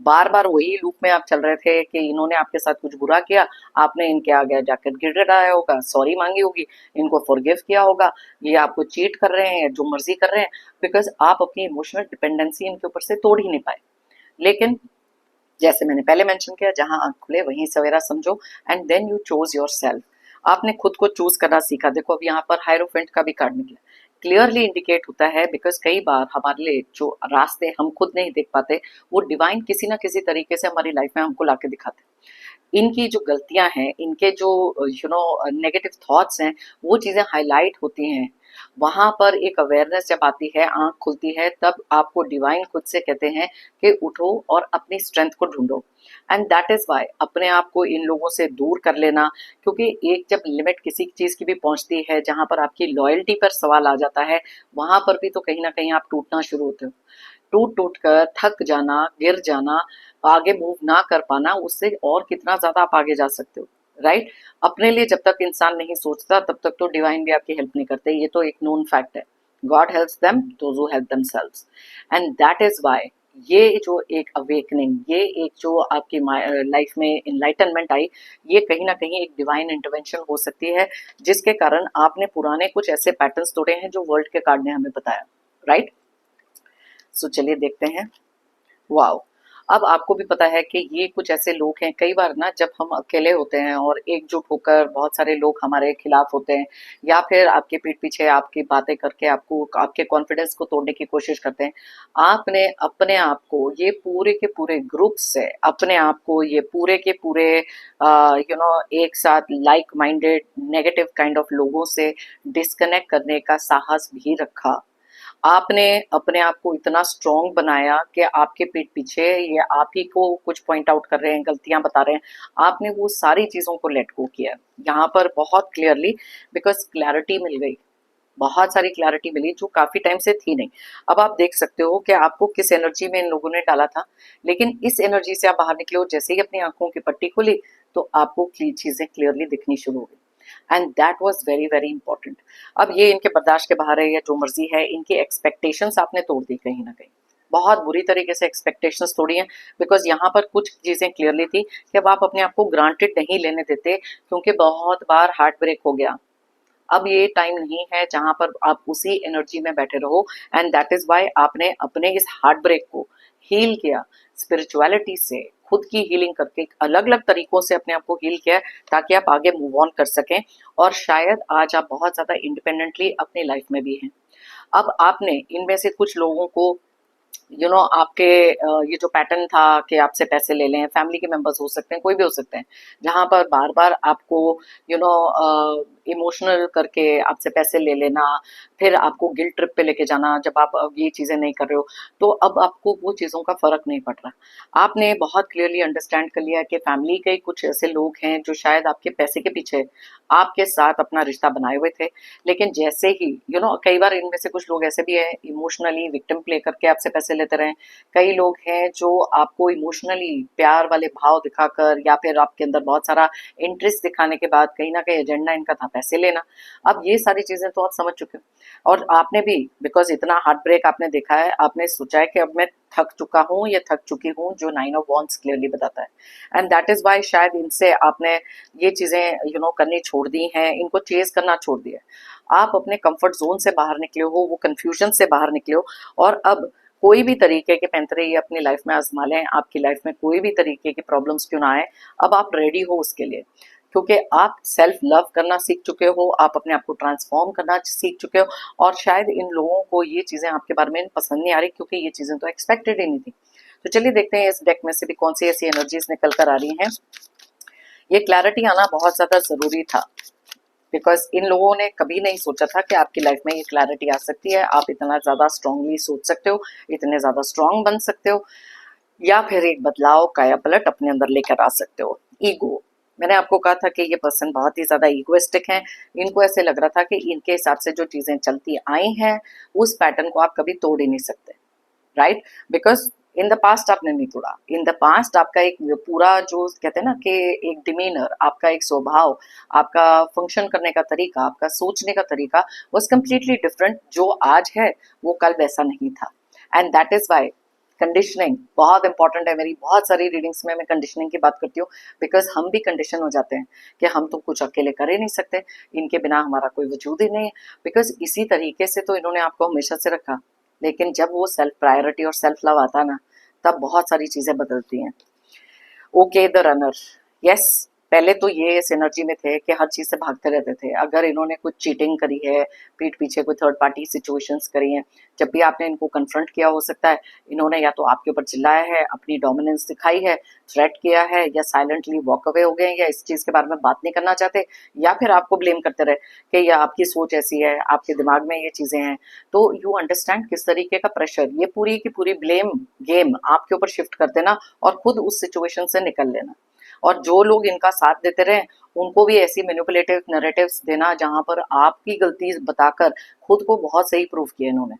बार बार वही लूप में आप चल रहे थे कि इन्होंने आपके साथ कुछ बुरा किया, आपने इनके आगे जाकर गिड़गिड़ाया होगा, सॉरी मांगी होगी, इनको फॉरगिव किया होगा, ये आपको चीट कर रहे हैं, जो मर्जी कर रहे हैं, बिकॉज आप अपनी इमोशनल डिपेंडेंसी इनके ऊपर से तोड़ ही नहीं पाए। लेकिन जैसे मैंने पहले मेंशन किया, जहां आंख खुले वहीं सवेरा समझो, and then you chose yourself. आपने खुद को चूज करना सीखा। देखो अब यहाँ पर हायरोफेंट का भी कार्ड निकला, क्लियरली इंडिकेट होता है, बिकॉज कई बार हमारे लिए जो रास्ते हम खुद नहीं देख पाते, वो डिवाइन किसी ना किसी तरीके से हमारी लाइफ में हमको लाके दिखाते हैं। इनकी जो गलतियां हैं, इनके जो नेगेटिव थॉट्स हैं, वो चीजें हाईलाइट होती हैं। वहां पर एक अवेयरनेस जब आती है, आंख खुलती है, तब आपको डिवाइन खुद से कहते हैं कि उठो और अपनी स्ट्रेंथ को ढूंढो। एंड दैट इज वाई अपने आप को इन लोगों से दूर कर लेना, क्योंकि एक जब लिमिट किसी चीज की भी पहुंचती है जहां पर आपकी लॉयल्टी पर सवाल आ जाता है, वहां पर भी तो कहीं ना कहीं आप टूटना शुरू होते हो। टूट टूट कर थक जाना, गिर जाना, आगे मूव ना कर पाना, उससे और कितना ज्यादा आप आगे जा सकते हो, राइट? अपने लिए जब तक इंसान नहीं सोचता, तब तक तो डिवाइन भी आपकी हेल्प नहीं करते, ये तो एक नोन फैक्ट है। God helps them those who help themselves, and that is why ये जो एक अवेकनिंग, ये एक जो आपकी लाइफ में इनलाइटनमेंट आई, ये कहीं ना कहीं एक डिवाइन इंटरवेंशन हो सकती है, जिसके कारण आपने पुराने कुछ ऐसे पैटर्न्स तोड़े हैं जो वर्ल्ड के कार्ड ने हमें बताया, राइट? सो चलिए देखते हैं। वाओ, अब आपको भी पता है कि ये कुछ ऐसे लोग हैं, कई बार ना जब हम अकेले होते हैं और एकजुट होकर बहुत सारे लोग हमारे खिलाफ होते हैं, या फिर आपके पीठ पीछे आपकी बातें करके आपको आपके कॉन्फिडेंस को तोड़ने की कोशिश करते हैं, आपने अपने आप को ये पूरे के पूरे ग्रुप से, अपने आप को ये पूरे के पूरे एक साथ like minded negative kind of लोगों से डिस्कनेक्ट करने का साहस भी रखा। आपने अपने आप को इतना स्ट्रॉन्ग बनाया कि आपके पीठ पीछे ये आप ही को कुछ पॉइंट आउट कर रहे हैं, गलतियां बता रहे हैं, आपने वो सारी चीजों को लेट गो किया यहाँ पर बहुत क्लियरली, बिकॉज क्लैरिटी मिल गई, बहुत सारी क्लैरिटी मिली जो काफी टाइम से थी नहीं। अब आप देख सकते हो कि आपको किस एनर्जी में इन लोगों ने डाला था, लेकिन इस एनर्जी से आप बाहर निकले हो, जैसे ही अपनी आंखों की पट्टी खोली तो आपको चीजें क्लियरली दिखनी शुरू हो गई, and that was very very important. अब ये इनके बर्दाश्त के बाहर है, या जो मर्जी है, इनकी एक्सपेक्टेशंस आपने तोड़ दी कहीं ना कहीं, बहुत बुरी तरीके से एक्सपेक्टेशंस तोड़ी हैं, बिकॉज यहाँ पर कुछ चीजें क्लियरली थी कि अब आप अपने आप को ग्रांटेड नहीं लेने देते, क्योंकि बहुत बार हार्ट ब्रेक हो गया। अब ये टाइम नहीं है जहां पर आप उसी एनर्जी में बैठे रहो, एंड दैट इज वाई आपने अपने इस हार्ट ब्रेक को हील किया स्पिरिचुअलिटी से, खुद की हीलिंग करके अलग अलग तरीकों से अपने आप को हील किया, ताकि आप आगे मूव ऑन कर सकें, और शायद आज आप बहुत ज्यादा इंडिपेंडेंटली अपनी लाइफ में भी हैं। अब आपने इनमें से कुछ लोगों को आपके ये जो पैटर्न था कि आपसे पैसे ले लें, फैमिली के मेंबर्स हो सकते हैं, कोई भी हो सकते हैं, जहां पर बार बार आपको इमोशनल करके आपसे पैसे ले लेना, फिर आपको गिल्ट ट्रिप पे लेके जाना जब आप ये चीजें नहीं कर रहे हो, तो अब आपको वो चीजों का फर्क नहीं पड़ रहा। आपने बहुत क्लियरली अंडरस्टैंड कर लिया कि फैमिली के कुछ ऐसे लोग हैं जो शायद आपके पैसे के पीछे आपके साथ अपना रिश्ता बनाए हुए थे, लेकिन जैसे ही कई बार इनमें से कुछ लोग ऐसे भी हैं इमोशनली विक्टिम प्ले करके आपसे पैसे लेते रहें। कई लोग हैं जो आपको इमोशनली प्यार वाले भाव दिखाकर या फिर आपके अंदर बहुत सारा इंटरेस्ट दिखाने के बाद कहीं ना कहीं एजेंडा इनका था पैसे लेना। अब ये सारी चीजें तो आप समझ चुके हो और आपने भी बिकॉज इतना हार्ट ब्रेक आपने देखा है, आपने सोचा है कि अब मैं थक चुका हूँ या थक चुकी हूँ, जो 9 of Wands क्लियरली बताता है। एंड दैट इज वाई शायद इनसे आपने ये चीजें करनी छोड़ दी हैं, इनको चेज करना छोड़ दिया। आप अपने कंफर्ट जोन से बाहर निकले हो, वो कंफ्यूजन से बाहर निकले हो और अब कोई भी तरीके के पैंतरे ये अपनी लाइफ में आजमा लें, आपकी लाइफ में कोई भी तरीके की प्रॉब्लम्स क्यों ना आए, अब आप रेडी हो उसके लिए, क्योंकि आप सेल्फ लव करना सीख चुके हो, आप अपने आप को ट्रांसफॉर्म करना सीख चुके हो। और शायद इन लोगों को ये चीजें आपके बारे में पसंद नहीं आ रही, क्योंकि ये चीजें तो एक्सपेक्टेड ही नहीं थी। तो चलिए देखते हैं इस डेक में से भी कौन सी ऐसी एनर्जीज निकल कर आ रही हैं। ये क्लैरिटी आना बहुत ज्यादा जरूरी था, बिकॉज इन लोगों ने कभी नहीं सोचा था कि आपकी लाइफ में ये क्लैरिटी आ सकती है, आप इतना ज्यादा स्ट्रांगली सोच सकते हो, इतने ज्यादा स्ट्रांग बन सकते हो, या फिर एक बदलाव काया पलट अपने अंदर लेकर आ सकते हो। ईगो, मैंने आपको कहा था कि ये पर्सन बहुत ही ज्यादा इगोइस्टिक हैं। इनको ऐसे लग रहा था कि इनके हिसाब से जो चीजें चलती आई हैं उस पैटर्न को आप कभी तोड़ ही नहीं सकते, right? Because in the past आपने नहीं तोड़ा। इन द पास्ट आपका एक पूरा जो कहते हैं ना कि एक डिमीनर, आपका एक स्वभाव, आपका फंक्शन करने का तरीका, आपका सोचने का तरीका वॉज कम्प्लीटली डिफरेंट। जो आज है वो कल वैसा नहीं था। And that is why conditioning बहुत इंपॉर्टेंट है। मेरी बहुत सारी रीडिंग्स में मैं कंडीशनिंग की बात करती हूँ, बिकॉज हम भी कंडीशन हो जाते हैं कि हम तो कुछ अकेले कर ही नहीं सकते, इनके बिना हमारा कोई वजूद ही नहीं है। बिकॉज इसी तरीके से तो इन्होंने आपको हमेशा से रखा, लेकिन जब वो सेल्फ प्रायोरिटी और सेल्फ लव आता ना, तब बहुत सारी चीजें बदलती हैं। ओके द रनर, यस, पहले तो ये इस एनर्जी में थे कि हर चीज से भागते रहते थे। अगर इन्होंने कुछ चीटिंग करी है, पीठ पीछे कोई थर्ड पार्टी सिचुएशंस करी हैं, जब भी आपने इनको कन्फ्रंट किया, हो सकता है इन्होंने या तो आपके ऊपर चिल्लाया है, अपनी डोमिनेंस दिखाई है, थ्रेट किया है, या साइलेंटली वॉक अवे हो गए, या इस चीज के बारे में बात नहीं करना चाहते, या फिर आपको ब्लेम करते रहे कि या आपकी सोच ऐसी है, आपके दिमाग में ये चीजें हैं। तो यू अंडरस्टैंड किस तरीके का प्रेशर, ये पूरी की पूरी ब्लेम गेम आपके ऊपर शिफ्ट कर देना और खुद उस सिचुएशन से निकल लेना। और जो लोग इनका साथ देते रहे उनको भी ऐसी मैनिपुलेटिव नैरेटिव्स देना जहां पर आपकी गलती बताकर खुद को बहुत सही प्रूव किया इन्होंने।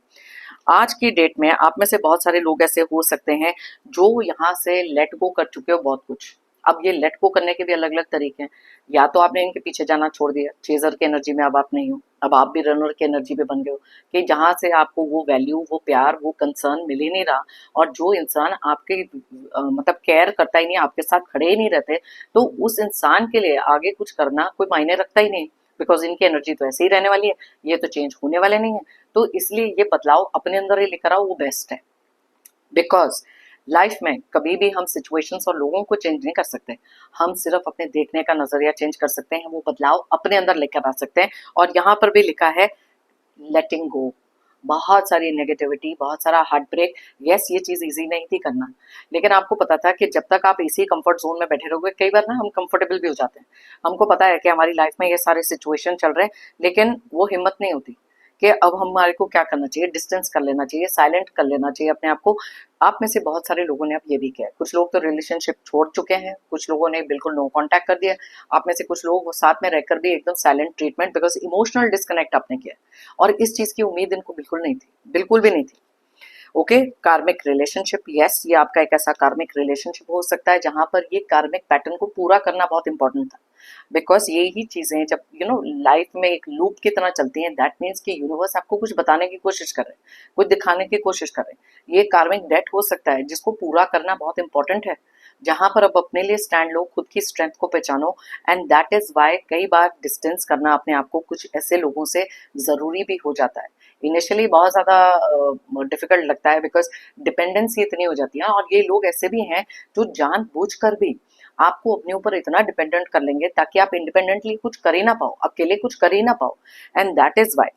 आज की डेट में आप में से बहुत सारे लोग ऐसे हो सकते हैं जो यहाँ से लेट गो कर चुके हो बहुत कुछ। अब ये लेट गो करने के भी अलग अलग तरीके हैं। या तो आपने इनके पीछे जाना छोड़ दिया, चेजर की एनर्जी में अब आप नहीं हो, अब आप भी रनर की एनर्जी पे बन गए हो, कि जहां से आपको वो वैल्यू, वो प्यार, वो कंसर्न मिल ही नहीं रहा। और जो इंसान आपके मतलब केयर करता ही नहीं, आपके साथ खड़े ही नहीं रहते, तो उस इंसान के लिए आगे कुछ करना कोई मायने रखता ही नहीं, बिकॉज इनकी एनर्जी तो ऐसे ही रहने वाली है, ये तो चेंज होने वाले नहीं है। तो इसलिए ये बदलाव अपने अंदर ही लेकर आओ, वो बेस्ट है। बिकॉज लाइफ में कभी भी हम सिचुएशंस और लोगों को चेंज नहीं कर सकते, हम सिर्फ अपने देखने का नजरिया चेंज कर सकते हैं, वो बदलाव अपने अंदर लेकर आ सकते हैं। और यहाँ पर भी लिखा है लेटिंग गो। बहुत सारी नेगेटिविटी, बहुत सारा हार्ट ब्रेक, यस ये चीज इजी नहीं थी करना, लेकिन आपको पता था कि जब तक आप इसी कंफर्ट जोन में बैठे रहोगे, कई बार ना हम कंफर्टेबल भी हो जाते हैं, हमको पता है कि हमारी लाइफ में ये सारे सिचुएशन चल रहे हैं, लेकिन वो हिम्मत नहीं होती कि अब हमारे को क्या करना चाहिए, डिस्टेंस कर लेना चाहिए, साइलेंट कर लेना चाहिए अपने आप को। आप में से बहुत सारे लोगों ने अब ये भी किया है, कुछ लोग तो रिलेशनशिप छोड़ चुके हैं, कुछ लोगों ने बिल्कुल नो कांटेक्ट कर दिया। आप में से कुछ लोग साथ में रहकर भी एकदम silent treatment, because emotional disconnect आपने किया, और इस चीज की उम्मीद इनको बिल्कुल नहीं थी, बिल्कुल भी नहीं थी। ओके, कार्मिक रिलेशनशिप, यस ये आपका एक ऐसा कार्मिक रिलेशनशिप हो सकता है जहां पर ये कार्मिक पैटर्न को पूरा करना बहुत इंपॉर्टेंट था। बिकॉज ये ही चीजें जब लाइफ में एक लूप की तरह चलती हैं, दैट मीन्स कि यूनिवर्स आपको कुछ बताने की कोशिश कर रहे हैं, कुछ दिखाने की कोशिश कर रहे हैं। ये कार्मिक डेट हो सकता है जिसको पूरा करना बहुत इंपॉर्टेंट है, जहां पर अब अपने लिए स्टैंड लो, खुद की स्ट्रेंथ को पहचानो। एंड दैट इज वाई कई बार डिस्टेंस करना अपने आप को कुछ ऐसे लोगों से जरूरी भी हो जाता है। इनिशियली बहुत ज्यादा डिफिकल्ट लगता है, बिकॉज डिपेंडेंसी इतनी हो जाती है, और ये लोग ऐसे भी हैं जो जानबूझकर भी आपको अपने ऊपर इतना डिपेंडेंट कर लेंगे ताकि आप इंडिपेंडेंटली कुछ कर ही ना पाओ, अकेले कुछ कर ही ना पाओ। एंड दैट इज वाई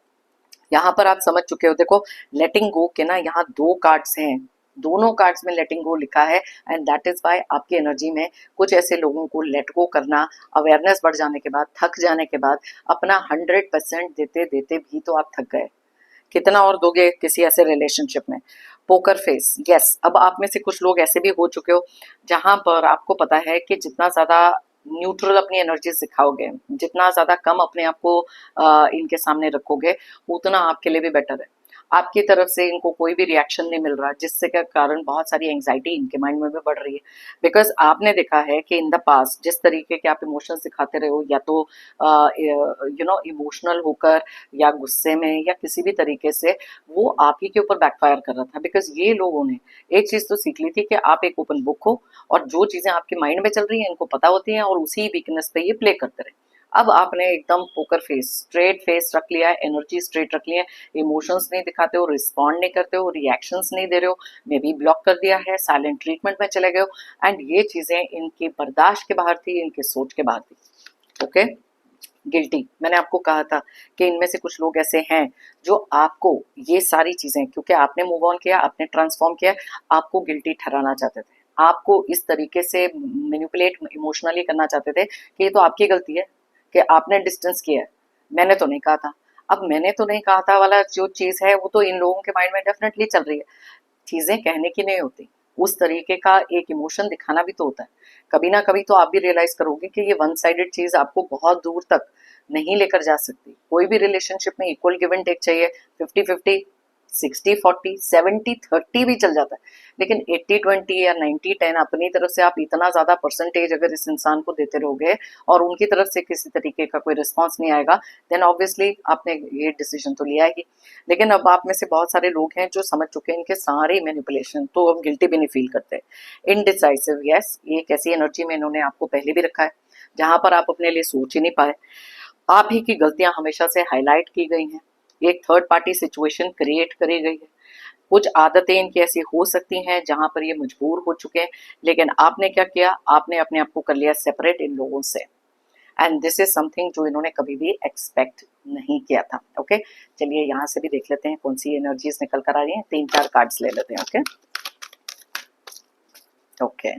यहाँ पर आप समझ चुके हो। देखो लेटिंग गो के ना यहाँ 2 कार्ड्स हैं, दोनों कार्ड्स में लेटिंग गो लिखा है। एंड दैट इज वाई आपकी एनर्जी में कुछ ऐसे लोगों को लेट गो करना, अवेयरनेस बढ़ जाने के बाद, थक जाने के बाद, अपना 100% देते देते भी तो आप थक गए, कितना और दोगे किसी ऐसे रिलेशनशिप में। पोकर फेस, यस अब आप में से कुछ लोग ऐसे भी हो चुके हो जहां पर आपको पता है कि जितना ज्यादा न्यूट्रल अपनी एनर्जी सिखाओगे, जितना ज्यादा कम अपने आप को इनके सामने रखोगे, उतना आपके लिए भी बेटर है। आपकी तरफ से इनको कोई भी रिएक्शन नहीं मिल रहा, जिससे के कारण बहुत सारी एंग्जाइटी इनके माइंड में भी बढ़ रही है। बिकॉज आपने देखा है कि इन द पास्ट जिस तरीके के आप इमोशंस दिखाते रहे हो, या तो इमोशनल होकर या गुस्से में या किसी भी तरीके से, वो आप ही के ऊपर बैकफायर कर रहा था। बिकॉज ये लोगों ने एक चीज तो सीख ली थी कि आप एक ओपन बुक हो और जो चीजें आपके माइंड में चल रही हैं इनको पता होती हैं और उसी वीकनेस पे ये प्ले करते रहे। अब आपने एकदम पोकर फेस, स्ट्रेट फेस रख लिया है, एनर्जी स्ट्रेट रख लिया है, इमोशंस नहीं दिखाते हो, रिस्पॉन्ड नहीं करते हो, रिएक्शंस नहीं दे रहे हो, मे बी ब्लॉक कर दिया है, साइलेंट ट्रीटमेंट में चले गए हो। एंड ये चीजें इनकी बर्दाश्त के बाहर थी, इनके सोच के बाहर थी। ओके, गिल्टी, मैंने आपको कहा था कि इनमें से कुछ लोग ऐसे हैं जो आपको ये सारी चीजें, क्योंकि आपने मूव ऑन किया, आपने ट्रांसफॉर्म किया, आपको गिल्टी ठहराना चाहते थे, आपको इस तरीके से मैनिपुलेट इमोशनली करना चाहते थे कि ये तो आपकी गलती है कि आपने डिस्टेंस किया है, मैंने तो नहीं कहा था। अब मैंने तो नहीं कहा था वाला जो चीज है वो तो इन लोगों के माइंड में डेफिनेटली चल रही है। चीजें कहने की नहीं होती, उस तरीके का एक इमोशन दिखाना भी तो होता है। कभी ना कभी तो आप भी रियलाइज करोगे कि ये वन साइडेड चीज आपको बहुत दूर तक नहीं लेकर जा सकती। कोई भी रिलेशनशिप में इक्वल गिव एंड टेक चाहिए, 50-50, 60-40, 70-30 भी चल जाता है, लेकिन 80-20 या 90-10 अपनी तरफ से आप इतना ज्यादा परसेंटेज अगर इस इंसान को देते रहोगे और उनकी तरफ से किसी तरीके का कोई रिस्पॉन्स नहीं आएगा, देन ऑब्वियसली आपने ये डिसीजन तो लिया ही। लेकिन अब आप में से बहुत सारे लोग हैं जो समझ चुके हैं इनके सारे मैनिपुलेशन, तो अब गिल्टी भी नहीं फील करते। इनडिसाइसिव, यस, ये एक ऐसी एनर्जी में इन्होंने आपको पहले भी रखा है जहां पर आप अपने लिए सोच ही नहीं पाए। आप ही की गलतियां हमेशा से हाईलाइट की गई हैं, एक थर्ड पार्टी सिचुएशन क्रिएट करी गई है। कुछ आदतें इनकी ऐसी हो सकती हैं जहां पर ये मजबूर हो चुके हैं, लेकिन आपने क्या किया, आपने अपने आप को कर लिया सेपरेट इन लोगों से। एंड दिस इज समथिंग जो इन्होंने कभी भी एक्सपेक्ट नहीं किया था। ओके, चलिए यहाँ से भी देख लेते हैं कौन सी एनर्जीज निकल कर आ रही हैं, 3-4 कार्ड्स ले लेते हैं। ओके ओके,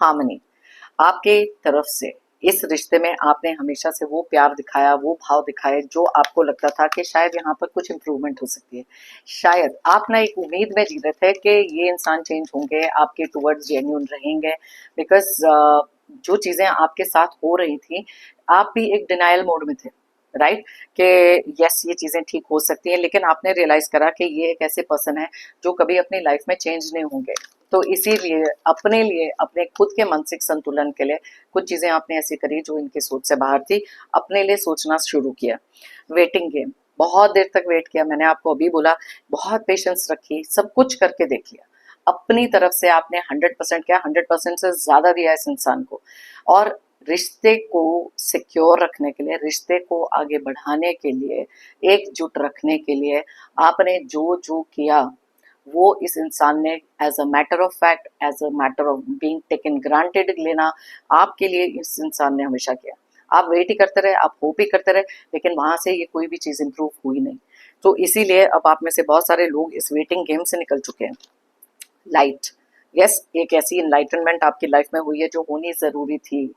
हार्मनी, आपके तरफ से इस रिश्ते में आपने हमेशा से वो प्यार दिखाया, वो भाव दिखाए जो आपको लगता था कि शायद यहाँ पर कुछ इम्प्रूवमेंट हो सकती है। शायद आप ना एक उम्मीद में जी रहे थे कि ये इंसान चेंज होंगे, आपके टुवर्ड्स जेन्यून रहेंगे। बिकॉज जो चीजें आपके साथ हो रही थी, आप भी एक डिनायल मोड में थे, राइट, कि यस ये चीजें ठीक हो सकती हैं, लेकिन आपने रियलाइज करा कि ये एक ऐसे पर्सन है जो कभी अपनी लाइफ में चेंज नहीं होंगे। तो इसीलिए अपने लिए, अपने खुद के मानसिक संतुलन के लिए कुछ चीजें आपने ऐसी करी जो इनकी सोच से बाहर थी, अपने लिए सोचना शुरू किया। वेटिंग गेम, बहुत देर तक वेट किया, मैंने आपको अभी बोला, बहुत पेशेंस रखी, सब कुछ करके देख लिया, अपनी तरफ से आपने 100% किया, 100% से ज्यादा दिया इस इंसान को। और रिश्ते को सिक्योर रखने के लिए, रिश्ते को आगे बढ़ाने के लिए, एकजुट रखने के लिए आपने जो जो किया वो इस इंसान ने as a matter of fact, as a matter of being taken granted लेना आपके लिए इस इंसान ने हमेशा किया। आप वेट ही करते रहे, आप होप ही करते रहे, लेकिन वहां से ये कोई भी चीज इंप्रूव हुई नहीं। तो इसीलिए अब आप में से बहुत सारे लोग इस वेटिंग गेम से निकल चुके हैं। लाइट, यस, एक ऐसी इनलाइटनमेंट आपकी लाइफ में हुई है जो होनी जरूरी थी।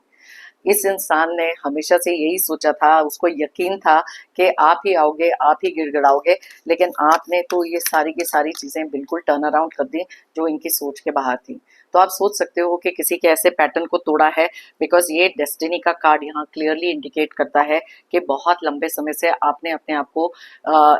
इस इंसान ने हमेशा से यही सोचा था, उसको यकीन था कि आप ही आओगे, आप ही गिड़गिड़ाओगे, लेकिन आपने तो ये सारी की सारी चीजें बिल्कुल टर्न अराउंड कर दी जो इनकी सोच के बाहर थी। तो आप सोच सकते हो कि किसी के ऐसे पैटर्न को तोड़ा है, बिकॉज ये डेस्टिनी का कार्ड यहाँ क्लियरली इंडिकेट करता है कि बहुत लंबे समय से आपने अपने आप को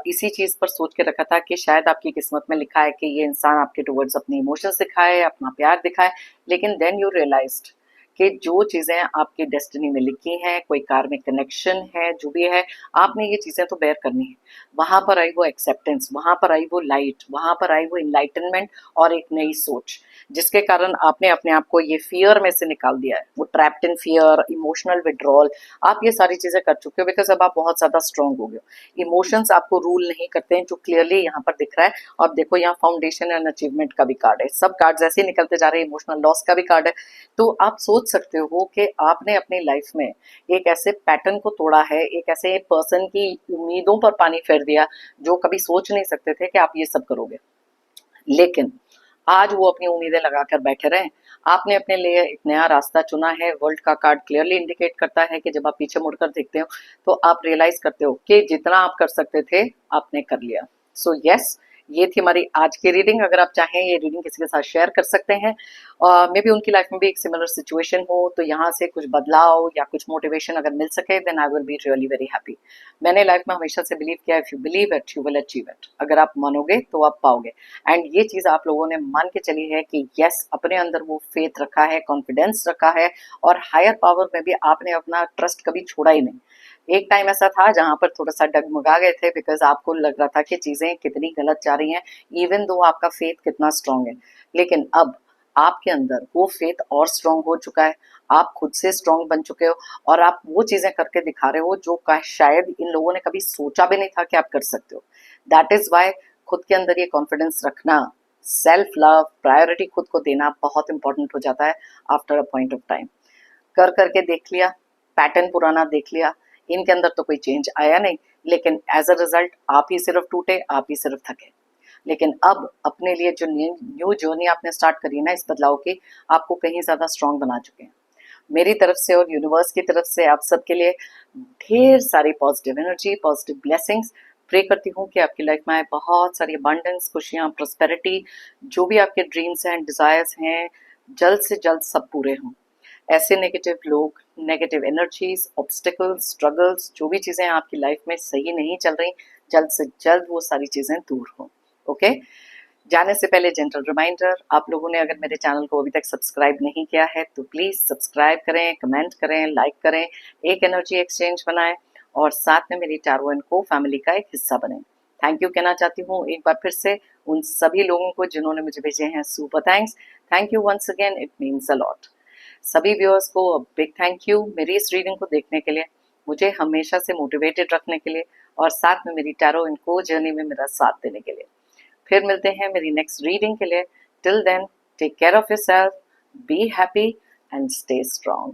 इसी चीज पर सोच के रखा था कि शायद आपकी किस्मत में लिखा है कि ये इंसान आपके टुवर्ड्स अपने इमोशंस दिखाए, अपना प्यार दिखाए, लेकिन देन यू रियलाइज्ड कि जो चीजें आपकी डेस्टिनी में लिखी हैं, कोई कार्मिक कनेक्शन है, जो भी है, आपने ये चीजें तो बेयर करनी है। वहां पर आई वो एक्सेप्टेंस, वहां पर आई वो लाइट, वहां पर आई वो इनलाइटनमेंट और एक नई सोच, जिसके कारण आपने अपने आप को ये फियर में से निकाल दिया है, वो trapped in fear, emotional withdrawal, आप ये सारी चीजें कर चुके हो बिकॉज अब आप बहुत ज्यादा स्ट्रांग हो गए हो। इमोशंस आपको रूल नहीं करते हैं, जो क्लियरली यहाँ पर दिख रहा है। और देखो यहाँ फाउंडेशन एंड अचीवमेंट का भी कार्ड है, सब कार्ड ऐसे ही निकलते जा रहे हैं, इमोशनल लॉस का भी कार्ड है। तो आप सोच सकते हो कि आपने अपनी लाइफ में एक ऐसे पैटर्न को तोड़ा है, एक ऐसे पर्सन की उम्मीदों पर पानी फेर दिया जो कभी सोच नहीं सकते थे कि आप ये सब करोगे, लेकिन आज वो अपनी उम्मीदें लगाकर बैठे रहे। आपने अपने लिए एक नया रास्ता चुना है। वर्ल्ड का कार्ड क्लियरली इंडिकेट करता है कि जब आप पीछे मुड़कर देखते हो तो आप रियलाइज करते हो कि जितना आप कर सकते थे आपने कर लिया। सो यस, ये थी हमारी आज की रीडिंग। अगर आप चाहें ये रीडिंग किसी के साथ शेयर कर सकते हैं, मे बी उनकी लाइफ में भी एक सिमिलर सिचुएशन हो, तो यहाँ से कुछ बदलाव या कुछ मोटिवेशन अगर मिल सके, then I will be really very happy. मैंने लाइफ में हमेशा से बिलीव किया, if you believe it you will achieve it. अगर आप मानोगे तो आप पाओगे। एंड ये चीज आप लोगों ने मान के चली है कि यस, अपने अंदर वो फेथ रखा है, कॉन्फिडेंस रखा है, और हायर पावर में भी आपने अपना ट्रस्ट कभी छोड़ा ही नहीं। एक टाइम ऐसा था जहां पर थोड़ा सा डगमगा गए थे, बिकॉज आपको लग रहा था कि चीजें कितनी गलत जा रही हैं, इवन दो आपका फेथ कितना स्ट्रांग है। लेकिन अब आपके अंदर वो फेथ और स्ट्रांग हो चुका है, आप खुद से स्ट्रांग बन चुके हो, और आप वो चीजें करके दिखा रहे हो जो शायद इन लोगों ने कभी सोचा भी नहीं था कि आप कर सकते हो। दैट इज वाई खुद के अंदर ये कॉन्फिडेंस रखना, सेल्फ लव, प्रायोरिटी खुद को देना बहुत इंपॉर्टेंट हो जाता है after a point of time. कर करके देख लिया, पैटर्न पुराना देख लिया, इनके अंदर तो कोई चेंज आया नहीं, लेकिन एज अ रिजल्ट आप ही सिर्फ टूटे, आप ही सिर्फ थके। लेकिन अब अपने लिए जो न्यू जर्नी आपने स्टार्ट करी है ना इस बदलाव की, आपको कहीं ज्यादा स्ट्रांग बना चुके हैं। मेरी तरफ से और यूनिवर्स की तरफ से आप सबके लिए ढेर सारी positive energy, positive blessings. Pray करती हूँ कि आपकी लाइफ में आए बहुत सारी अबंडेंस, खुशियाँ, प्रोस्पेरिटी, जो भी आपके ड्रीम्स हैं, डिजायर्स हैं, जल्द से जल्द सब पूरे हों। ऐसे नेगेटिव लोग, नेगेटिव एनर्जीज, ऑब्स्टिकल्स, स्ट्रगल्स, जो भी चीजें आपकी लाइफ में सही नहीं चल रही, जल्द से जल्द वो सारी चीजें दूर हो। ओके, जाने से पहले जेंटल रिमाइंडर, आप लोगों ने अगर मेरे चैनल को अभी तक सब्सक्राइब नहीं किया है तो प्लीज सब्सक्राइब करें, कमेंट करें, लाइक करें, एक एनर्जी एक्सचेंज बनाएं, और साथ में मेरी टैरो एंड को फैमिली का एक हिस्सा बने। थैंक यू कहना चाहती हूँ एक बार फिर से उन सभी लोगों को जिन्होंने मुझे भेजे हैं super thanks. Thank you once again, it means a lot. सभी व्यूअर्स को बिग थैंक यू मेरी इस रीडिंग को देखने के लिए, मुझे हमेशा से मोटिवेटेड रखने के लिए, और साथ में मेरी टैरो एंड को जर्नी में मेरा साथ देने के लिए। फिर मिलते हैं मेरी नेक्स्ट रीडिंग के लिए। Till then, take care of yourself, be happy and stay strong.